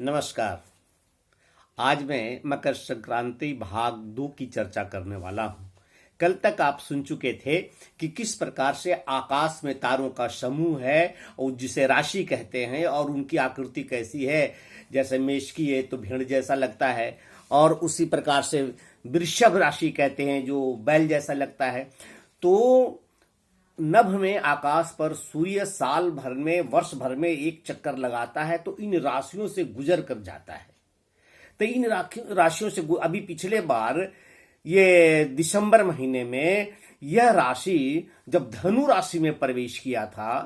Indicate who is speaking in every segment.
Speaker 1: नमस्कार। आज मैं मकर संक्रांति भाग 2 की चर्चा करने वाला हूँ। कल तक आप सुन चुके थे कि किस प्रकार से आकाश में तारों का समूह है और जिसे राशि कहते हैं और उनकी आकृति कैसी है। जैसे मेष की है तो भेड़ जैसा लगता है, और उसी प्रकार से वृषभ राशि कहते हैं जो बैल जैसा लगता है। तो नभ में आकाश पर सूर्य साल भर में, वर्ष भर में एक चक्कर लगाता है, तो इन राशियों से गुजर कर जाता है। तो इन राशियों से अभी पिछले बार ये दिसंबर महीने में यह राशि जब धनु राशि में प्रवेश किया था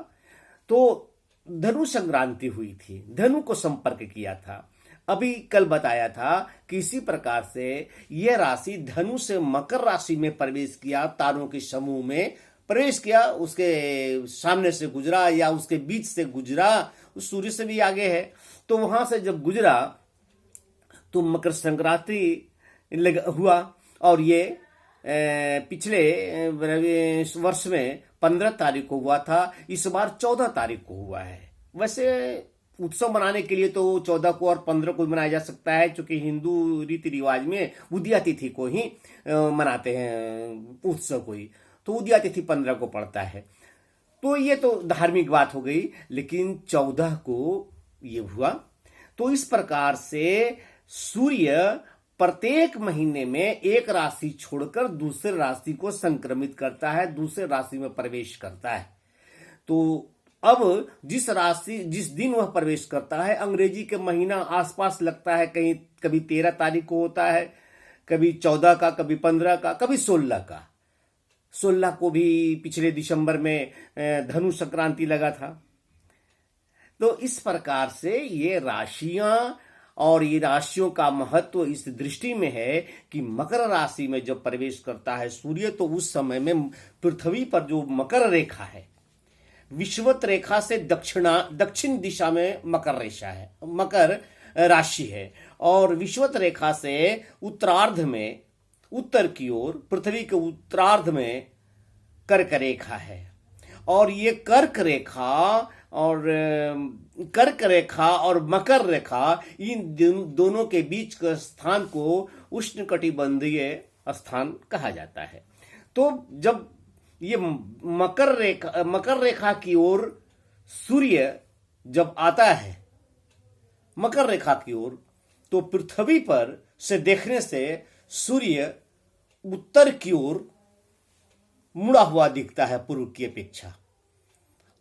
Speaker 1: तो धनु संक्रांति हुई थी, धनु को संपर्क किया था। अभी कल बताया था कि इसी प्रकार से यह राशि धनु से मकर राशि में प्रवेश किया, तारों के समूह में प्रवेश किया, उसके सामने से गुजरा या उसके बीच से गुजरा, उस सूर्य से भी आगे है। तो वहां से जब गुजरा तो मकर संक्रांति हुआ, और ये पिछले वर्ष में 15 तारीख को हुआ था, इस बार 14 तारीख को हुआ है। वैसे उत्सव मनाने के लिए तो 14 को और 15 को मनाया जा सकता है, क्योंकि हिंदू रीति रिवाज में उदया तिथि को ही मनाते हैं उत्सव को ही, तो उदया तिथि 15 को पड़ता है। तो ये तो धार्मिक बात हो गई, लेकिन 14 को ये हुआ। तो इस प्रकार से सूर्य प्रत्येक महीने में एक राशि छोड़कर दूसरे राशि को संक्रमित करता है, दूसरे राशि में प्रवेश करता है। तो अब जिस दिन वह प्रवेश करता है, अंग्रेजी के महीना आसपास लगता है, कहीं कभी 13 तारीख को होता है, कभी 14 का, कभी 15 का, कभी 16 का। 16 को भी पिछले दिसंबर में धनु संक्रांति लगा था। तो इस प्रकार से ये राशियां और ये राशियों का महत्व इस दृष्टि में है कि मकर राशि में जब प्रवेश करता है सूर्य, तो उस समय में पृथ्वी पर जो मकर रेखा है, विषुवत रेखा से दक्षिण दिशा में मकर राशि है, और विषुवत रेखा से उत्तरार्ध में, उत्तर की ओर, पृथ्वी के उत्तरार्ध में कर्क रेखा है। और ये कर्क रेखा और मकर रेखा, इन दोनों के बीच के स्थान को उष्णकटिबंधीय स्थान कहा जाता है। तो जब ये मकर रेखा की ओर सूर्य जब आता है, मकर रेखा की ओर, तो पृथ्वी पर से देखने से सूर्य उत्तर की ओर मुड़ा हुआ दिखता है पूर्व की अपेक्षा।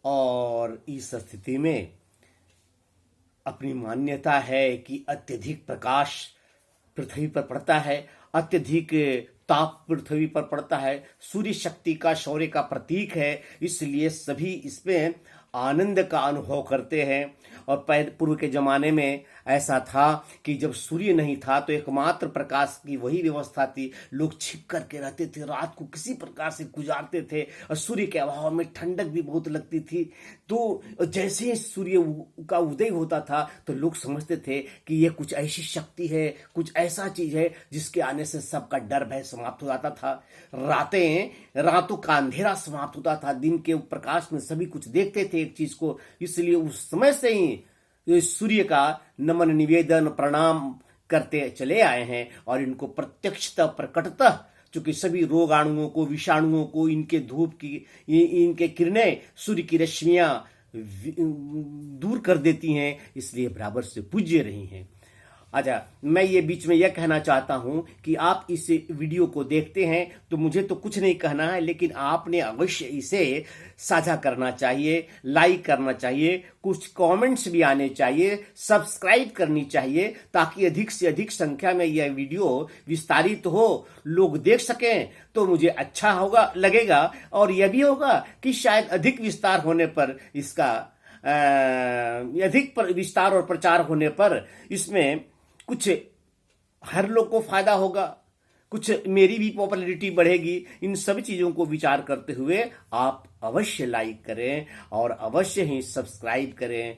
Speaker 1: और इस स्थिति में अपनी मान्यता है कि अत्यधिक प्रकाश पृथ्वी पर पड़ता है, अत्यधिक ताप पृथ्वी पर पड़ता है, सूर्य शक्ति का, शौर्य का प्रतीक है, इसलिए सभी इसमें आनंद का अनुभव करते हैं। और पूर्व के जमाने में ऐसा था कि जब सूर्य नहीं था तो एकमात्र प्रकाश की वही व्यवस्था थी, लोग छिप करके रहते थे, रात को किसी प्रकार से गुजारते थे, और सूर्य के अभाव में ठंडक भी बहुत लगती थी। तो जैसे ही सूर्य का उदय होता था तो लोग समझते थे कि यह कुछ ऐसी शक्ति है, कुछ ऐसा चीज है जिसके आने से सबका डर भय समाप्त हो जाता था। रातों का अंधेरा समाप्त होता था, दिन के प्रकाश में सभी कुछ देखते थे एक चीज को। इसलिए उस समय से ही सूर्य का नमन, निवेदन, प्रणाम करते चले आए हैं, और इनको प्रत्यक्षतः, प्रकटतः, चूंकि सभी रोगाणुओं को, विषाणुओं को इनके धूप की, इनके किरणें, सूर्य की रश्मियां दूर कर देती हैं, इसलिए बराबर से पूज्य रही हैं। अच्छा, मैं ये बीच में यह कहना चाहता हूं कि आप इस वीडियो को देखते हैं तो मुझे तो कुछ नहीं कहना है, लेकिन आपने अवश्य इसे साझा करना चाहिए, लाइक करना चाहिए, कुछ कमेंट्स भी आने चाहिए, सब्सक्राइब करनी चाहिए, ताकि अधिक से अधिक संख्या में यह वीडियो विस्तारित हो, लोग देख सकें, तो मुझे अच्छा होगा, लगेगा। और यह भी होगा कि शायद अधिक विस्तार होने पर, इसका अधिक विस्तार और प्रचार होने पर इसमें कुछ हर लोग को फायदा होगा, कुछ मेरी भी पॉपुलैरिटी बढ़ेगी। इन सभी चीजों को विचार करते हुए आप अवश्य लाइक करें और अवश्य ही सब्सक्राइब करें।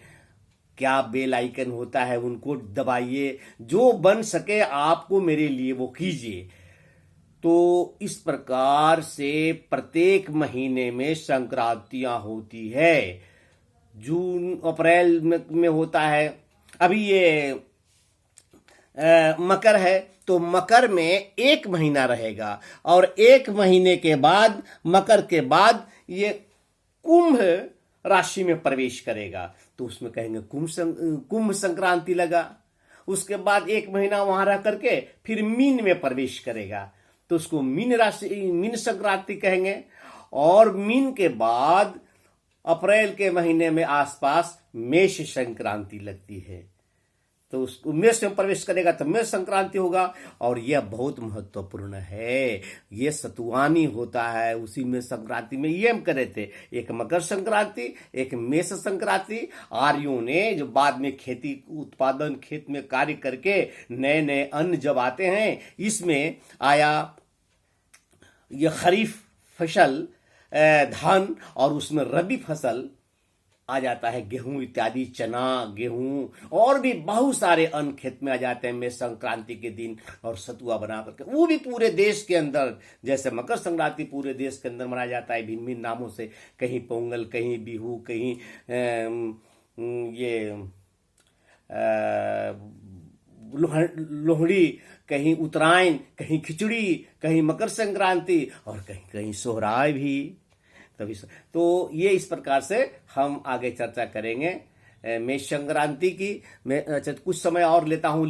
Speaker 1: क्या बेल आइकन होता है उनको दबाइए, जो बन सके आपको मेरे लिए वो कीजिए। तो इस प्रकार से प्रत्येक महीने में संक्रांतियां होती है। जून अप्रैल में होता है, अभी ये मकर है, तो मकर में 1 महीना रहेगा और 1 महीने के बाद, मकर के बाद ये कुंभ राशि में प्रवेश करेगा, तो उसमें कहेंगे कुंभ संक्रांति लगा। उसके बाद 1 महीना वहां रह करके फिर मीन में प्रवेश करेगा, तो उसको मीन राशि, मीन संक्रांति कहेंगे। और मीन के बाद अप्रैल के महीने में आसपास मेष संक्रांति लगती है, तो उसको मेष में प्रवेश करेगा तो मेष संक्रांति होगा। और यह बहुत महत्वपूर्ण है, यह सतुवानी होता है उसी में संक्रांति में। ये हम कर रहे थे, एक मकर संक्रांति, एक मेष संक्रांति। आर्यों ने जो बाद में खेती उत्पादन, खेत में कार्य करके नए नए अन्न जब आते हैं, इसमें आया यह खरीफ फसल धान, और उसमें रबी फसल आ जाता है गेहूं इत्यादि, चना, गेहूं और भी बहुत सारे अन्न खेत में आ जाते हैं मेष संक्रांति के दिन। और सतुआ बना करके वो भी पूरे देश के अंदर, जैसे मकर संक्रांति पूरे देश के अंदर मनाया जाता है भिन्न भिन्न नामों से, कहीं पोंगल, कहीं बिहू, कहीं लोहड़ी, कहीं उत्तरायण, कहीं खिचड़ी, कहीं मकर संक्रांति और कहीं कहीं सोहराय भी। तभी तो ये इस प्रकार से हम आगे चर्चा करेंगे मेष संक्रांति की। मैं अच्छा कुछ समय और लेता हूं।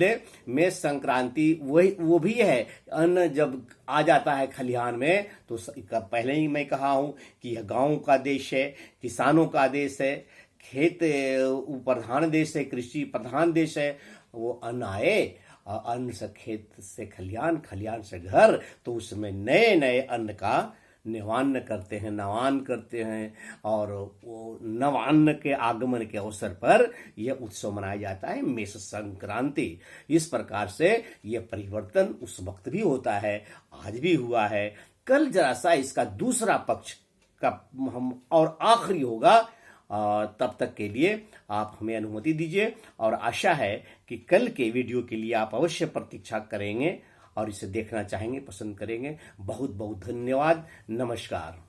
Speaker 1: मेष संक्रांति वो भी है, अन्न जब आ जाता है खलिहान में, तो पहले ही मैं कहा हूं कि यह गांव का देश है, किसानों का देश है, खेत प्रधान देश है, कृषि प्रधान देश है। वो अन्न आए, अन्न से खेत से खलिहान, खलिहान से घर, तो उसमें नए नए अन्न का नवान्न करते हैं, नवान करते हैं। और वो नवान्न के आगमन के अवसर पर यह उत्सव मनाया जाता है मेष संक्रांति। इस प्रकार से यह परिवर्तन उस वक्त भी होता है, आज भी हुआ है। कल जरा सा इसका दूसरा पक्ष का हम और आखिरी होगा, तब तक के लिए आप हमें अनुमति दीजिए। और आशा है कि कल के वीडियो के लिए आप अवश्य प्रतीक्षा करेंगे और इसे देखना चाहेंगे, पसंद करेंगे। बहुत बहुत धन्यवाद। नमस्कार।